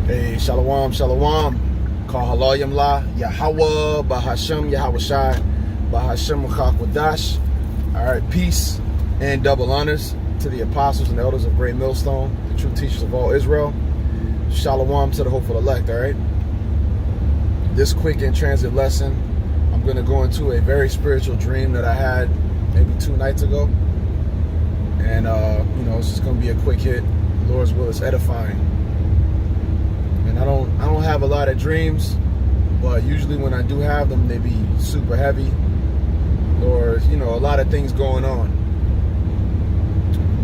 Hey, shalom, shalom. Call halayim la, Yahweh, Bahashem, Yahweh Shai, Bahashem Chakwadash. All right, peace and double honors to the apostles and elders of Great Millstone, the true teachers of all Israel. Shalom to the hopeful elect, all right? This quick in transit lesson, I'm going to go into a very spiritual dream that I had maybe 2 nights ago. And, it's just going to be a quick hit. The Lord's will is edifying. And I don't have a lot of dreams, but usually when I do have them, they be super heavy or, a lot of things going on.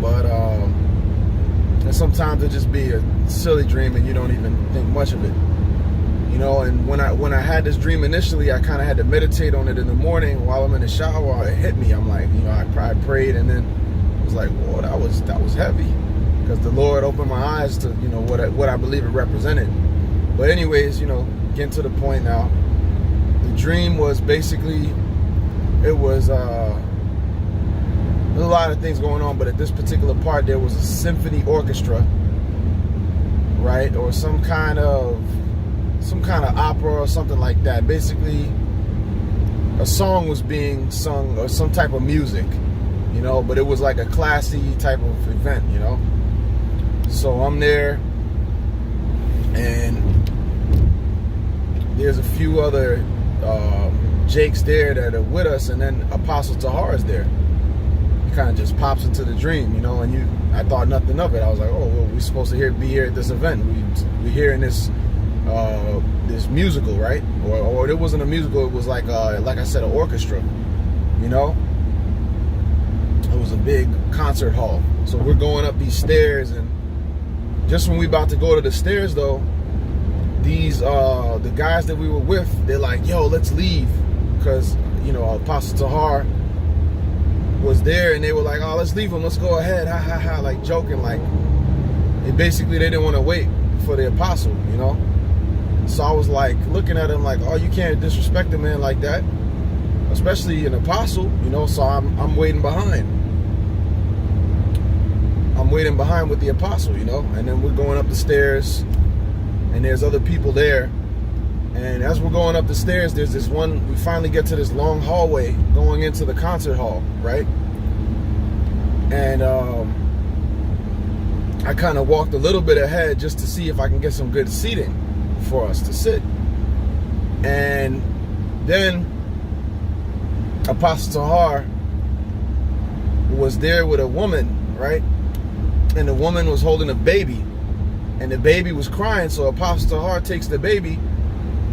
But, and sometimes it just be a silly dream and you don't even think much of it. And when I had this dream initially, I kind of had to meditate on it in the morning while I'm in the shower. It hit me. I'm like, I prayed, and then it was like, whoa, that was heavy, because the Lord opened my eyes to what I believe it represented. But anyways, getting to the point now. The dream was basically, it was there's a lot of things going on, but at this particular part there was a symphony orchestra, right, or some kind of opera or something like that. Basically, a song was being sung or some type of music, but it was like a classy type of event, So I'm there, and there's a few other Jakes there that are with us, and then Apostle Tahar is there. He kind of just pops into the dream, and I thought nothing of it. I was like, oh, well, we're supposed to be here at this event. We're hearing this musical, right? Or it wasn't a musical. It was like I said, an orchestra. It was a big concert hall. So we're going up these stairs, and just when we about to go to the stairs, though, these the guys that we were with, they're like, yo, let's leave, because Apostle Tahar was there, and they were like, oh, let's leave him, let's go ahead, ha ha ha, like joking, like they didn't want to wait for the apostle, So I was like looking at him like, oh, you can't disrespect a man like that, especially an apostle, So I'm waiting behind. I'm waiting behind with the apostle, and then we're going up the stairs, and there's other people there. And as we're going up the stairs, there's this one, we finally get to this long hallway going into the concert hall, right? And I kind of walked a little bit ahead just to see if I can get some good seating for us to sit. And then Apostle Tahar was there with a woman, right? And the woman was holding a baby, and the baby was crying. So Apostle Tahar takes the baby,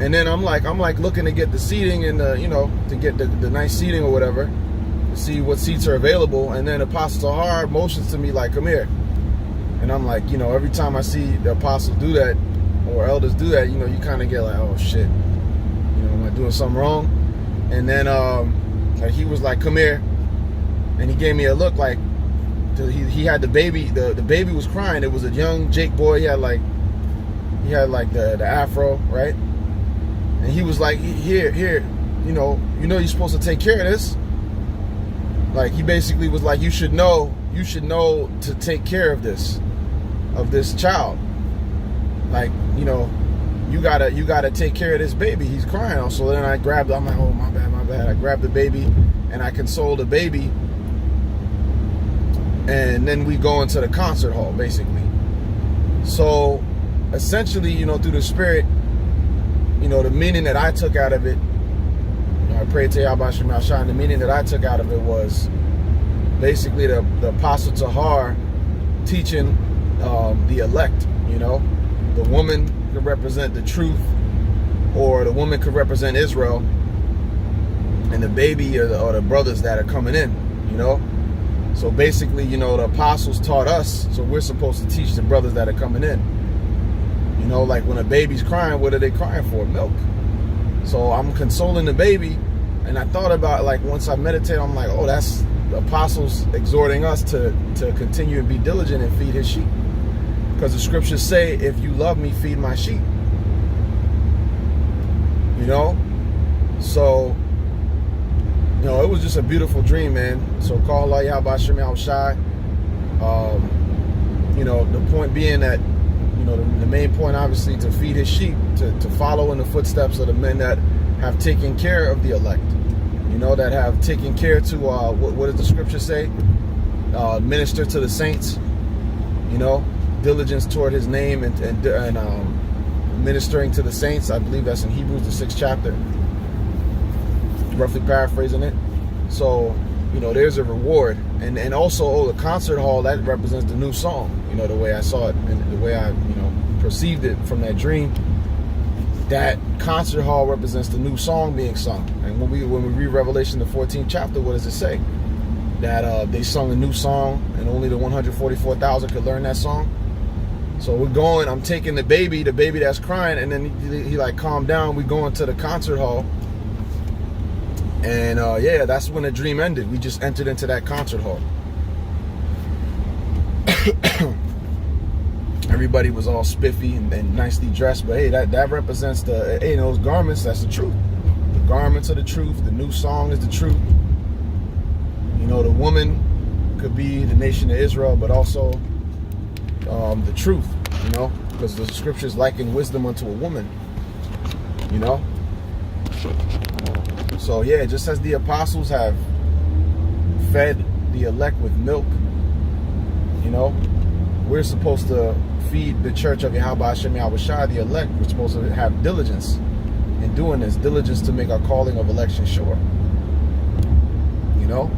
and then I'm like looking to get the seating and to get the nice seating or whatever, to see what seats are available. And then Apostle Tahar motions to me like, come here. And I'm like, every time I see the apostle do that or elders do that, you kind of get like, oh shit, am I doing something wrong? And then he was like, come here, and he gave me a look like, he had the baby. The baby was crying. It was a young Jake boy. He had like the afro, right? And he was like, here, you're supposed to take care of this. Like, he basically was like, you should know to take care of this child. Like, you gotta take care of this baby. He's crying. So then I'm like, oh, my bad. I grabbed the baby and I consoled the baby. And then we go into the concert hall, basically. So essentially, through the spirit, the meaning that I took out of it, I prayed to Yahweh Shema Shai, and the meaning that I took out of it was basically the Apostle Tahar teaching the elect. The woman could represent the truth, or the woman could represent Israel, and the baby or the brothers that are coming in, So basically, the apostles taught us, so we're supposed to teach the brothers that are coming in. Like when a baby's crying, what are they crying for? Milk. So I'm consoling the baby, and I thought about, like, once I meditate, I'm like, oh, that's the apostles exhorting us to continue and be diligent and feed his sheep. Because the scriptures say, if you love me, feed my sheep. So, it was just a beautiful dream, man. So call Allah Yahweh Shai. The point being that, know, the main point, obviously, to feed his sheep, to follow in the footsteps of the men that have taken care of the elect, you know, that have taken care to, what does the scripture say? Minister to the saints, you know, diligence toward his name and ministering to the saints. I believe that's in Hebrews, the 6th chapter, roughly paraphrasing it. So, you know, there's a reward. And also, the concert hall, that represents the new song, you know, the way I saw it and the way I, you know, perceived it from that dream. That concert hall represents the new song being sung. And when we read Revelation, the 14th chapter, what does it say? That they sung a new song and only the 144,000 could learn that song. So we're going, I'm taking the baby that's crying, and then he like calmed down. We go into the concert hall. And yeah, that's when the dream ended. We just entered into that concert hall. Everybody was all spiffy and nicely dressed, but hey, that represents the, hey, those garments, that's the truth. The garments are the truth. The new song is the truth. You know, the woman could be the nation of Israel, but also the truth, you know, because the scriptures liken wisdom unto a woman, you know. So yeah, just as the apostles have fed the elect with milk, you know, we're supposed to feed the church of Yahweh Hashem Yahweh Shai, the elect. We're supposed to have diligence in doing this, diligence to make our calling of election sure, you know.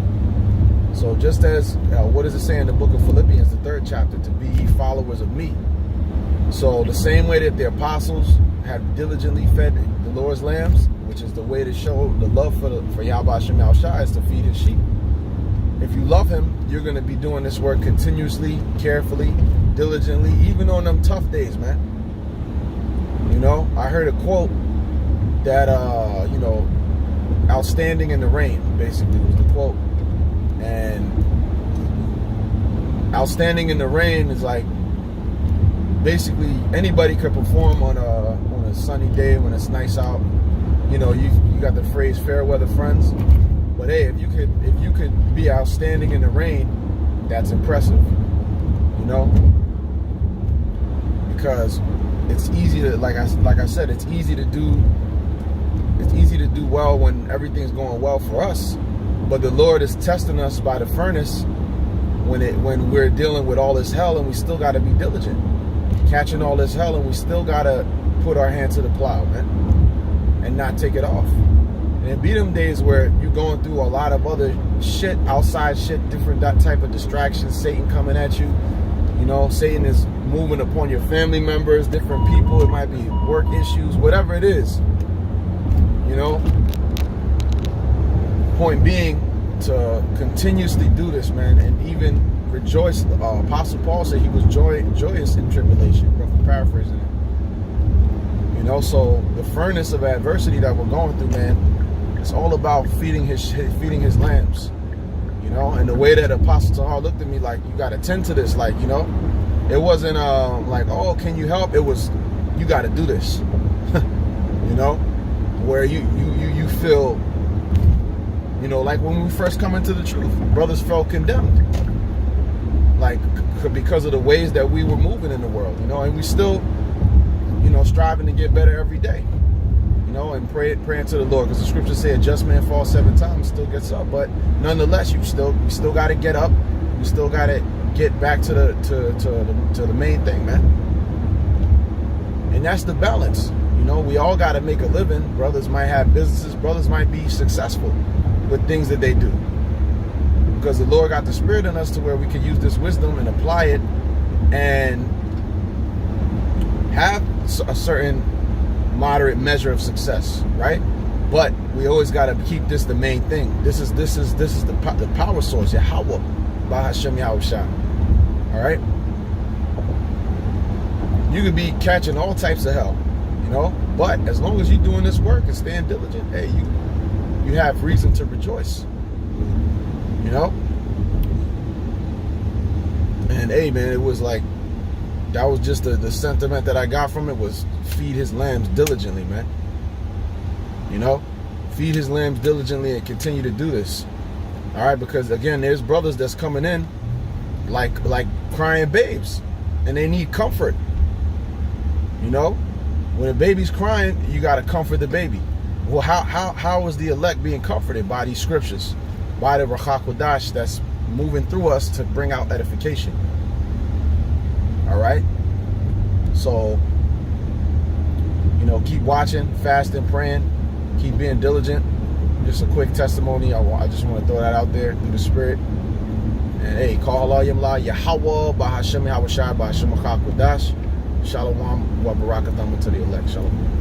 So just as, what does it say in the book of Philippians, the 3rd chapter, to be ye followers of me. So the same way that the apostles have diligently fed the Lord's lambs, which is the way to show the love for Yahweh Hashem Yahweh Shai, is to feed his sheep. If you love him, you're going to be doing this work continuously, carefully, diligently, even on them tough days, man. You know, I heard a quote that, you know, outstanding in the rain, basically, was the quote. And outstanding in the rain is like, basically, anybody could perform on a sunny day when it's nice out. You know, you got the phrase fair weather friends. But hey, if you could be outstanding in the rain, that's impressive. You know? Because it's easy to, like I said, it's easy to do well when everything's going well for us. But the Lord is testing us by the furnace when we're dealing with all this hell, and we still got to be diligent, catching all this hell, and we still got to put our hand to the plow, man, and not take it off. And it be them days where you're going through a lot of other shit, outside shit, different type of distractions, Satan coming at you. You know, Satan is moving upon your family members, different people. It might be work issues, whatever it is. You know, point being, to continuously do this, man, and even rejoice. Apostle Paul said he was joyous in tribulation, roughly paraphrasing it. You know, so the furnace of adversity that we're going through, man, it's all about feeding his lambs. You know, and the way that Apostle Tahar looked at me, like, you got to tend to this, like, you know, it wasn't like, oh, can you help? It was, you got to do this. You know, where you feel, you know, like when we first come into the truth, brothers felt condemned, like, because of the ways that we were moving in the world, you know, and we still, you know, striving to get better every day, you know, and praying to the Lord, because the scriptures say a just man falls 7 times, still gets up. But nonetheless, you still got to get up. You still got to get back to the main thing, man. And that's the balance. You know, we all got to make a living. Brothers might have businesses. Brothers might be successful with things that they do, because the Lord got the Spirit in us to where we can use this wisdom and apply it and have a certain moderate measure of success, right? But we always got to keep this the main thing. This is the power source, Yahweh, Bahashem Yahweh Shai. All right. You could be catching all types of hell, you know, but as long as you're doing this work and staying diligent, hey, you have reason to rejoice, you know. And hey, man, it was like, that was just the sentiment that I got from it, was feed his lambs diligently, man. You know, feed his lambs diligently and continue to do this. All right, because again, there's brothers that's coming in like crying babes, and they need comfort. You know, when a baby's crying, you got to comfort the baby. Well, how is the elect being comforted? By these scriptures, by the Ruach HaKodesh that's moving through us to bring out edification. All right. So, you know, keep watching, fasting, praying, keep being diligent. Just a quick testimony. I just want to throw that out there through the Spirit. And hey, call Allah Yamla Yahweh Bahashem Yahweh Shai Bahashem HaKodesh. Shalom wa barakatam to the elect. Shalom.